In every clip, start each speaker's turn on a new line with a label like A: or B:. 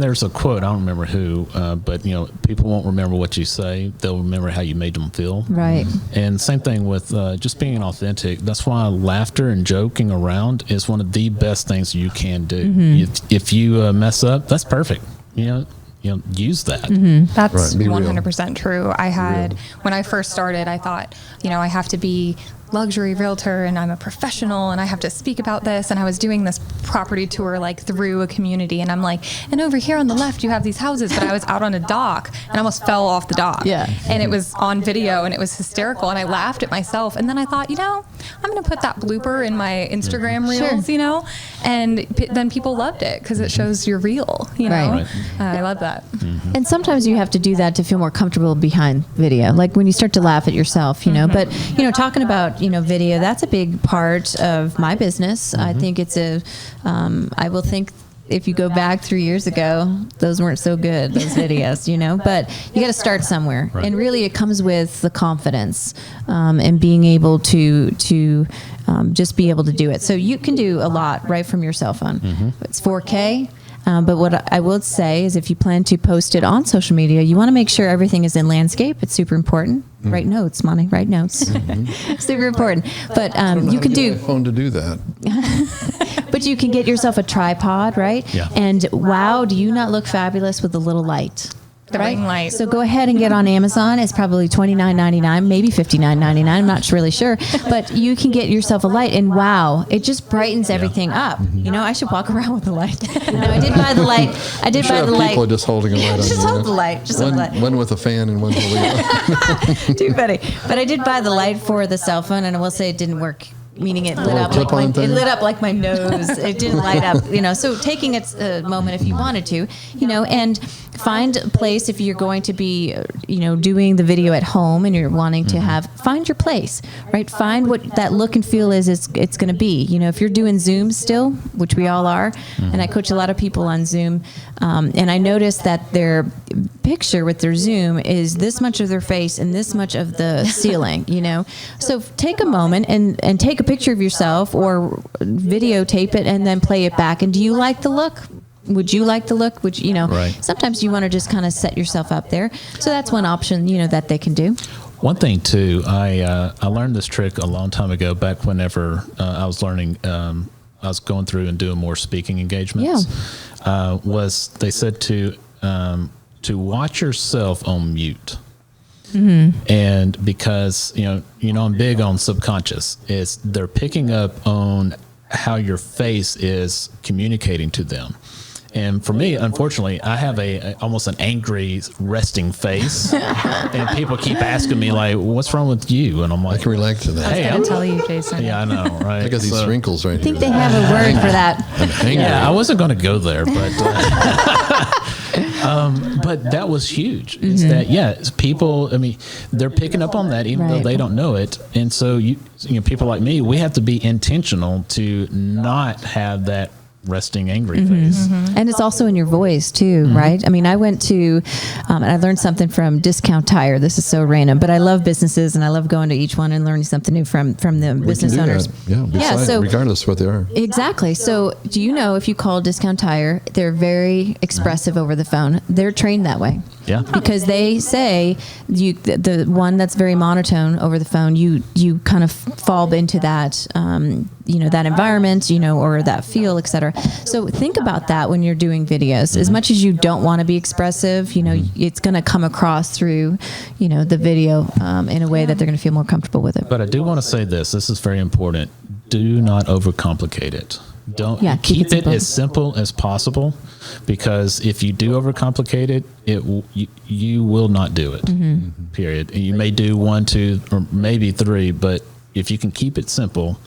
A: there's a quote, I don't remember who, but people won't remember what you say. They'll remember how you made them feel.
B: Right.
A: And same thing with just being authentic. That's why laughter and joking around is one of the best things you can do. If you mess up, that's perfect. Use that.
C: That's
D: Right,
C: 100% true. I had, when I first started, I thought, I have to be luxury realtor and I'm a professional and I have to speak about this. And I was doing this property tour like through a community and I'm like, and over here on the left you have these houses, but I was out on a dock and I almost fell off the dock.
B: Yeah.
C: And it was on video and it was hysterical and I laughed at myself. And then I thought, I'm going to put that blooper in my Instagram reels, and then people loved it because it shows you're real,
B: Right.
C: I love that.
B: And sometimes you have to do that to feel more comfortable behind video, like when you start to laugh at yourself, but, talking about, video, that's a big part of my business. I think it's I will think if you go back 3 years ago, those weren't so good, those videos, but you got to start somewhere.
A: Right.
B: And really it comes with the confidence and being able to just be able to do it. So you can do a lot right from your cell phone. It's 4K. But what I will say is if you plan to post it on social media, you want to make sure everything is in landscape. It's super important. Write notes, Monty, write notes. Super important. But you can do...
D: phone to do that.
B: But you can get yourself a tripod, right?
A: Yeah.
B: And wow, do you not look fabulous with a little light?
C: The ring light.
B: So go ahead and get on Amazon. It's probably $29.99, maybe $59.99. I'm not really sure. But you can get yourself a light, and wow, it just brightens everything up. I should walk around with a light. No, I did buy the light. I did buy the light.
D: People are just holding a light on
B: Just
D: you,
B: hold the light. Just hold the light.
D: One with a fan and one holding it.
B: Too funny. But I did buy the light for the cell phone, and I will say it didn't work. Meaning it lit up like
D: clip-on thing?
B: it lit up like my nose. It didn't light up, So taking it a moment if you wanted to, and find a place if you're going to be, doing the video at home and you're wanting to find your place, right? Find what that look and feel is it's going to be. If you're doing Zoom still, which we all are, and I coach a lot of people on Zoom, and I noticed that their picture with their Zoom is this much of their face and this much of the ceiling, So take a moment and take a picture of yourself or videotape it and then play it back. And do you like the look? Would you like the look? Would you,
A: Right.
B: Sometimes you want to just kind of set yourself up there. So that's one option, that they can do.
A: One thing too, I learned this trick a long time ago, back whenever I was learning, I was going through and doing more speaking engagements. Was they said to watch yourself on mute. And because I'm big on subconscious, they're picking up on how your face is communicating to them. And for me, unfortunately, I have almost an angry resting face, and people keep asking me like, "What's wrong with you?" And I'm
D: I
A: like,
D: can relate to that.
C: I was going to tell you, Jason.
A: "Yeah, I know, right?"
D: I got these wrinkles right
B: I think
D: here.
B: they have a word for that.
D: I'm angry.
A: Yeah, I wasn't going to go there, but but that was huge. Is that it's people? I mean, they're picking up on that even though
B: Right.
A: they don't know it, and so people like me, we have to be intentional to not have that resting angry face.
B: And it's also in your voice too, right? I mean, I went to, and I learned something from Discount Tire. This is so random, but I love businesses and I love going to each one and learning something new from the
D: We
B: business
D: can do
B: owners.
D: that. Yeah,
B: so
D: regardless of what they are.
B: exactly. So do you know if you call Discount Tire, they're very expressive over the phone. They're trained that way.
A: Yeah.
B: Because they say the one that's very monotone over the phone, you kind of fall into that, that environment, or that feel, et cetera. So think about that when you're doing videos. As much as you don't want to be expressive, it's going to come across through, the video in a way that they're going to feel more comfortable with it.
A: But I do want to say this. This is very important. Do not overcomplicate it. Don't
B: keep it
A: keep it
B: simple.
A: as simple as possible, because if you do overcomplicate it, you will not do it. Period. And you may do 1, 2, or maybe 3, but if you can keep it simple,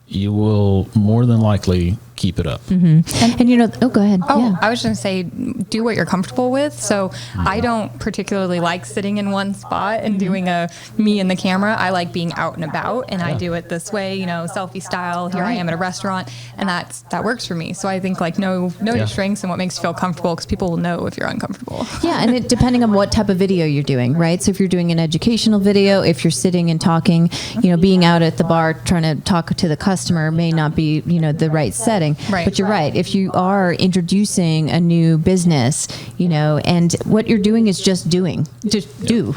A: you will more than likely keep it up.
B: And go ahead.
C: Oh,
B: Yeah.
C: I was going to say, do what you're comfortable with. So I don't particularly like sitting in one spot and doing me and the camera. I like being out and about, and I do it this way, selfie style. Here I am at a restaurant, and that works for me. So I think know your strengths and what makes you feel comfortable, because people will know if you're uncomfortable.
B: Yeah, and it depending on what type of video you're doing, right? So if you're doing an educational video, if you're sitting and talking, being out at the bar trying to talk to the customer may not be, the right setting. marketing.
C: Right.
B: But you're right. If you are introducing a new business, and what you're doing is just doing, just do,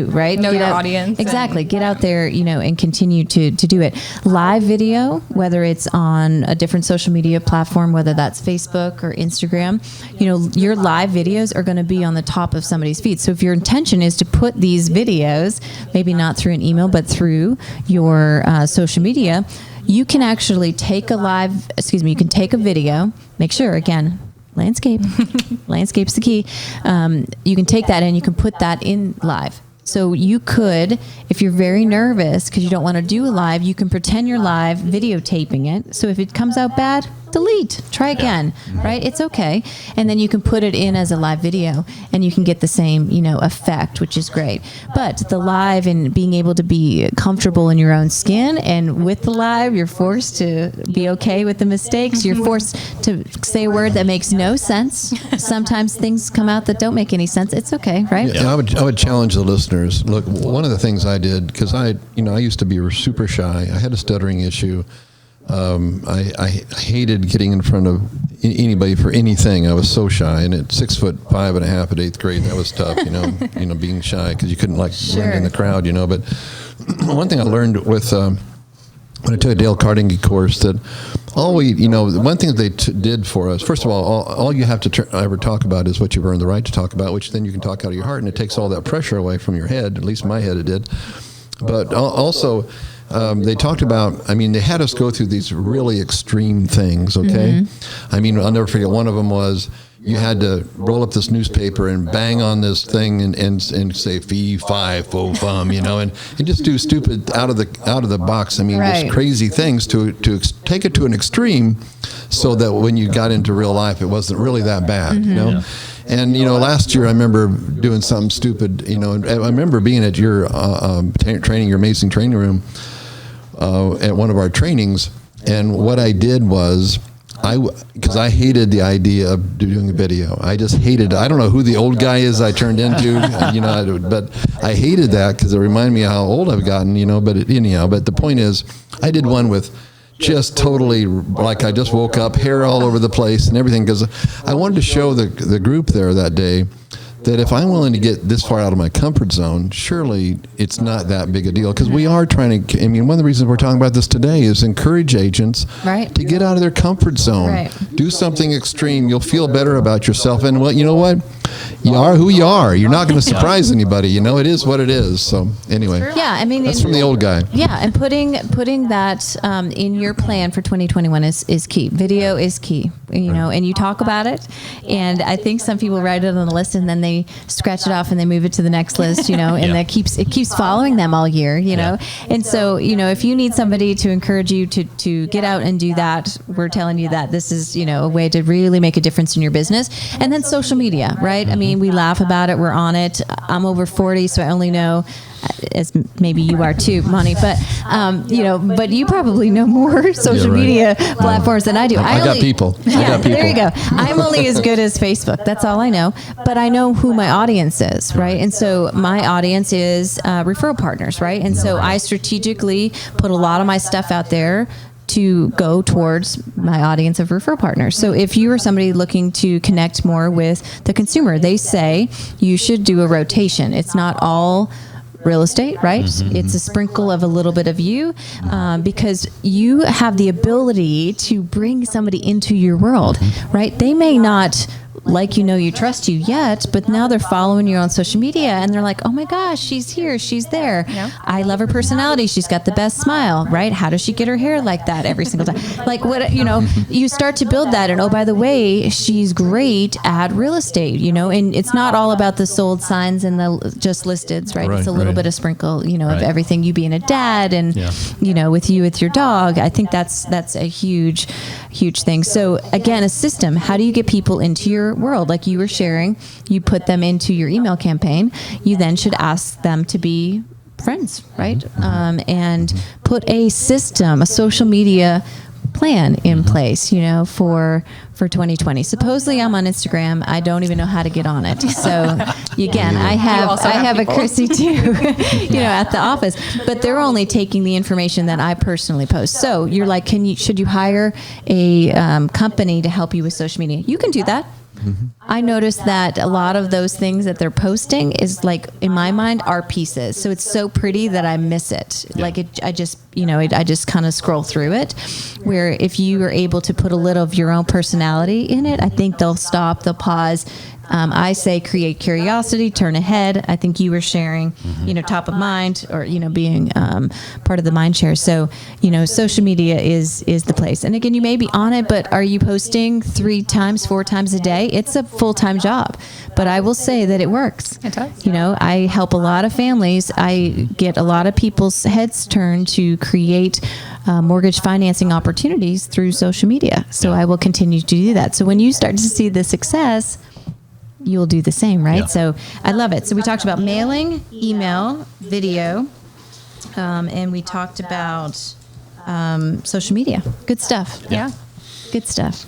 B: right?
C: Know
B: Get
C: your
B: out-
C: audience.
B: Exactly. Get out there, and continue to do it. Live video, whether it's on a different social media platform, whether that's Facebook or Instagram, your live videos are going to be on the top of somebody's feed. So if your intention is to put these videos, maybe not through an email, but through your social media, you can actually take you can take a video, make sure, again, landscape's the key. You can take that and you can put that in live. So you could, if you're very nervous because you don't want to do a live, you can pretend you're live videotaping it. So if it comes out bad, delete, try again, right? It's okay. And then you can put it in as a live video and you can get the same, effect, which is great. But the live and being able to be comfortable in your own skin, and with the live, you're forced to be okay with the mistakes. You're forced to say a word that makes no sense. Sometimes things come out that don't make any sense. It's okay, right?
D: Yeah, I would challenge the listeners. Look, one of the things I did, because I used to be super shy. I had a stuttering issue. I hated getting in front of anybody for anything. I was so shy, and at 6'5.5" at 8th grade, that was tough. Being shy because you couldn't run in the crowd. But one thing I learned with when I took a Dale Carnegie course, that one thing that they did for us. First of all you have to ever talk about is what you've earned the right to talk about, which then you can talk out of your heart, and it takes all that pressure away from your head. At least my head it did. But also. They talked about, they had us go through these really extreme things, okay?
B: Mm-hmm.
D: I'll never forget, one of them was you had to roll up this newspaper and bang on this thing and say fee, fi, fo, fum, and just do stupid out of the box.
B: Right.
D: Just crazy things to take it to an extreme so that when you got into real life, it wasn't really that bad,
B: Mm-hmm.
A: Yeah.
D: And, last year I remember doing something stupid, and I remember being at your training, your amazing training room, at one of our trainings, and what I did was, because I hated the idea of doing a video. I just hated it. I don't know who the old guy is I turned into, but I hated that because it reminded me of how old I've gotten, but the point is, I did one with just totally, like I just woke up, hair all over the place and everything, because I wanted to show the group there that day that if I'm willing to get this far out of my comfort zone, surely it's not that big a deal. Because we are trying to, one of the reasons we're talking about this today is encourage agents to get out of their comfort zone.
B: Right.
D: Do something extreme. You'll feel better about yourself. And you know what? You are who you are. You're not going to surprise anybody. It is what it is. So anyway,
B: Yeah,
D: that's from the old guy.
B: Yeah, and putting that in your plan for 2021 is key. Video is key, and you talk about it. And I think some people write it on the list and then they scratch it off and they move it to the next list, and that keeps following them all year, And so, if you need somebody to encourage you to get out and do that, we're telling you that this is, a way to really make a difference in your business. And then social media, right? We laugh about it. We're on it. I'm over 40, so I only know, as maybe you are too, Monty, but but you probably know more social media platforms than I do.
D: I got people.
B: There you go. I'm only as good as Facebook. That's all I know. But I know who my audience is, right? And so my audience is referral partners, right? And so I strategically put a lot of my stuff out there to go towards my audience of referral partners. So if you are somebody looking to connect more with the consumer, they say you should do a rotation. It's not all real estate, right?
A: Mm-hmm.
B: It's a sprinkle of a little bit of you, because you have the ability to bring somebody into your world, right? They may not like you trust you yet, but now they're following you on social media and they're like, oh my gosh, she's here, she's there.
C: Yeah.
B: I love her personality. She's got the best smile, right? How does she get her hair like that every single time? Like what, you start to build that. And oh, by the way, she's great at real estate, and it's not all about the sold signs and the just listeds, right? It's a little bit of sprinkle, of everything, you being a dad and, with your dog. I think that's a huge thing. So again, a system, how do you get people into your world? Like you were sharing, you put them into your email campaign. You then should ask them to be friends, right? And put a system, a social media plan in place, you know, for 2020. Supposedly I'm on Instagram. I don't even know how to get on it. So again, I have a Chrissy too, you know, at the office, but they're only taking the information that I personally post. So you're like, should you hire a company to help you with social media? You can do that. I noticed that a lot of those things that they're posting is like, in my mind, are pieces. So it's so pretty that I miss it. Like I just kind of scroll through it, where if you are able to put a little of your own personality in it, I think they'll stop, they'll pause. I say create curiosity, turn ahead. I think you were sharing, you know, top of mind, or, you know, being part of the mind share. So, you know, social media is the place. And again, you may be on it, but are you posting 3 times, 4 times a day? It's a full-time job. But I will say that it works.
C: It does.
B: You know, I help a lot of families. I get a lot of people's heads turned to create mortgage financing opportunities through social media. So I will continue to do that. So when you start to see the success, you'll do the same, right?
A: Yeah.
B: So I love it. So we talked about mailing, email, video, and we talked about social media. Good stuff.
C: Yeah.
B: Good stuff.